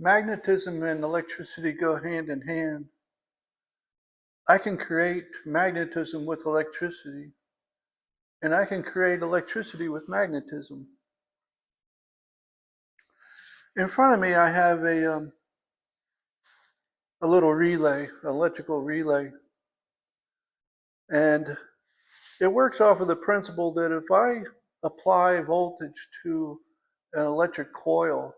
Magnetism and electricity go hand in hand. I can create magnetism with electricity, and I can create electricity with magnetism. In front of me, I have a little relay, electrical relay, and it works off of the principle that if I apply voltage to an electric coil,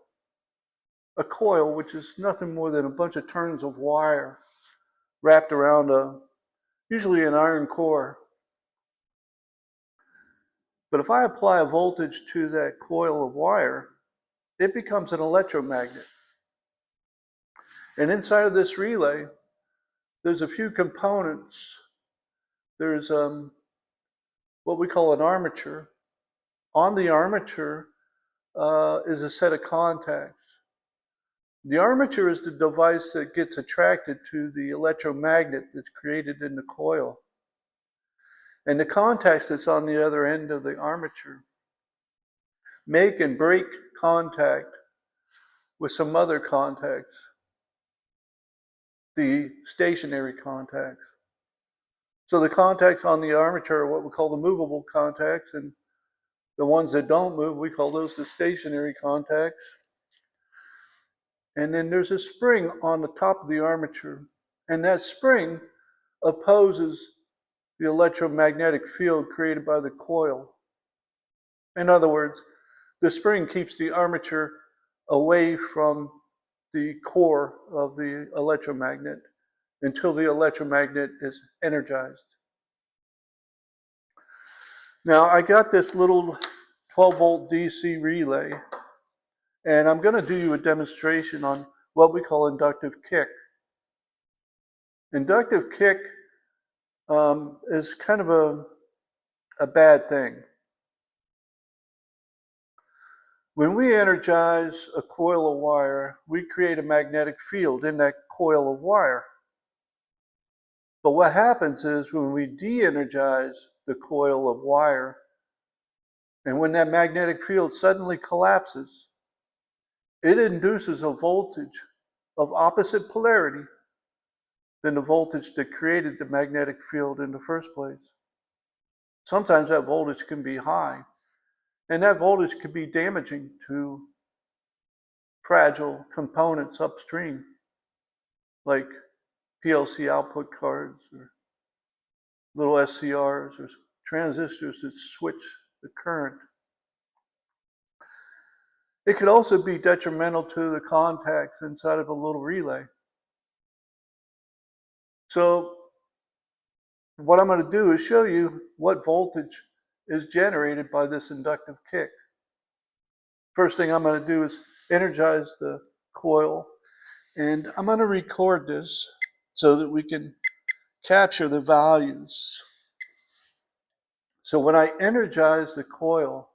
a coil which is nothing more than a bunch of turns of wire wrapped around usually an iron core. But if I apply a voltage to that coil of wire, it becomes an electromagnet. And inside of this relay, there's a few components. There's what we call an armature. On the armature is a set of contacts. The armature is the device that gets attracted to the electromagnet that's created in the coil. And the contacts that's on the other end of the armature make and break contact with some other contacts, the stationary contacts. So the contacts on the armature are what we call the movable contacts, and the ones that don't move, we call those the stationary contacts. And then there's a spring on the top of the armature, and that spring opposes the electromagnetic field created by the coil. In other words, the spring keeps the armature away from the core of the electromagnet until the electromagnet is energized. Now, I got this little 12-volt DC relay, and I'm going to do you a demonstration on what we call inductive kick. Inductive kick is kind of a bad thing. When we energize a coil of wire, we create a magnetic field in that coil of wire. But what happens is when we de-energize the coil of wire, and when that magnetic field suddenly collapses, it induces a voltage of opposite polarity than the voltage that created the magnetic field in the first place. Sometimes that voltage can be high, and that voltage can be damaging to fragile components upstream, like PLC output cards or little SCRs or transistors that switch the current. It could also be detrimental to the contacts inside of a little relay. So what I'm going to do is show you what voltage is generated by this inductive kick. First thing I'm going to do is energize the coil, and I'm going to record this so that we can capture the values. So when I energize the coil,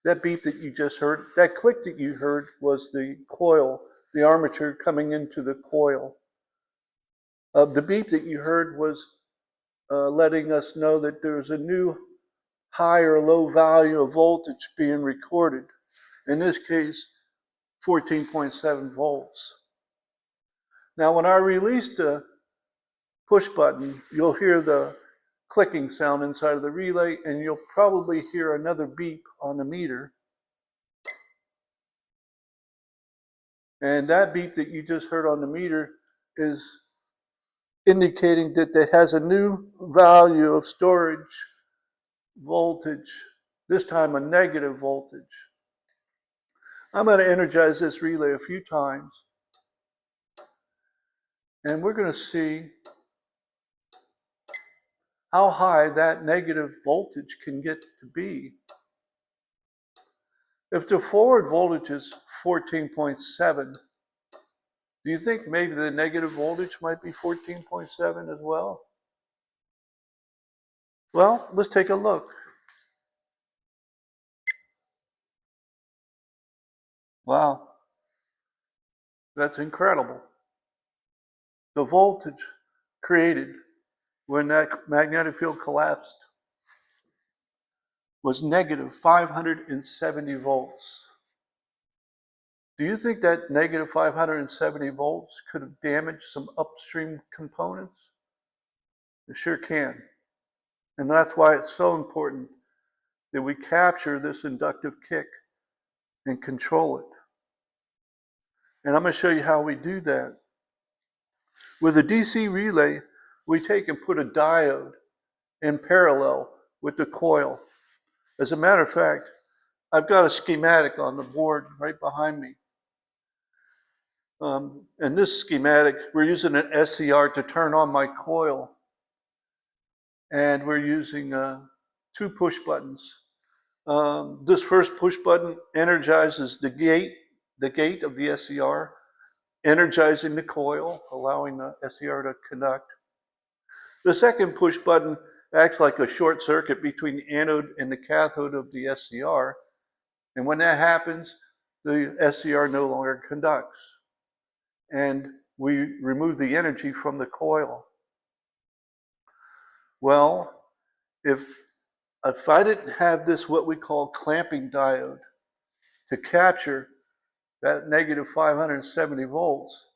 that beep that you just heard, that click that you heard was the coil, the armature coming into the coil. The beep that you heard was letting us know that there's a new high or low value of voltage being recorded. In this case, 14.7 volts. Now, when I release the push button, you'll hear the clicking sound inside of the relay, and you'll probably hear another beep on the meter. And that beep that you just heard on the meter is indicating that it has a new value of storage voltage, this time a negative voltage. I'm going to energize this relay a few times, and we're going to see how high that negative voltage can get to be. If the forward voltage is 14.7, do you think maybe the negative voltage might be 14.7 as well? Well, let's take a look. Wow, that's incredible. The voltage created when that magnetic field collapsed was negative 570 volts. Do you think that negative 570 volts could have damaged some upstream components? It sure can. And that's why it's so important that we capture this inductive kick and control it. And I'm going to show you how we do that. With a DC relay, we take and put a diode in parallel with the coil. As a matter of fact, I've got a schematic on the board right behind me. And this schematic, we're using an SCR to turn on my coil. And we're using 2 push buttons. This first push button energizes the gate of the SCR, energizing the coil, allowing the SCR to conduct. The second push button acts like a short circuit between the anode and the cathode of the SCR. And when that happens, the SCR no longer conducts. And we remove the energy from the coil. Well, if I didn't have this, what we call clamping diode, to capture that negative 570 volts,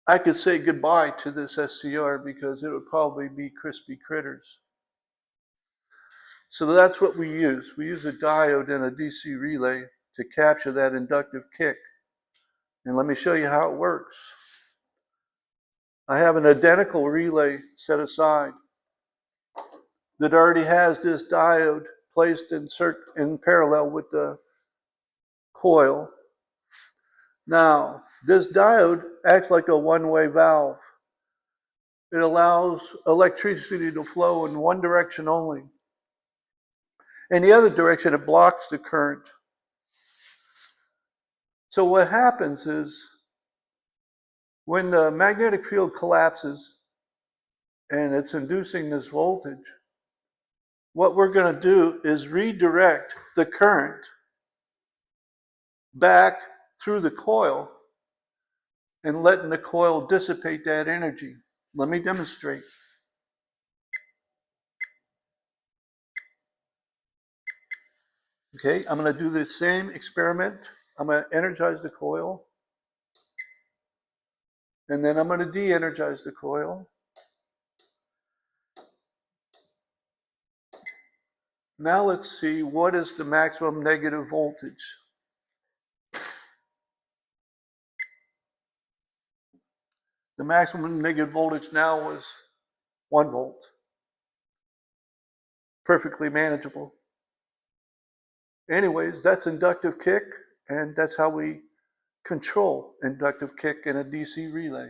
I could say goodbye to this SCR because it would probably be crispy critters. So that's what we use. We use a diode in a DC relay to capture that inductive kick. And let me show you how it works. I have an identical relay set aside that already has this diode placed in parallel with the coil. Now, this diode acts like a one-way valve. It allows electricity to flow in one direction only. In the other direction, it blocks the current. So what happens is, when the magnetic field collapses and it's inducing this voltage, what we're going to do is redirect the current back through the coil and letting the coil dissipate that energy. Let me demonstrate. Okay, I'm going to do the same experiment. I'm going to energize the coil. And then I'm going to de-energize the coil. Now let's see what is the maximum negative voltage. The maximum negative voltage now was 1 volt. Perfectly manageable. Anyways, that's inductive kick, and that's how we control inductive kick in a DC relay.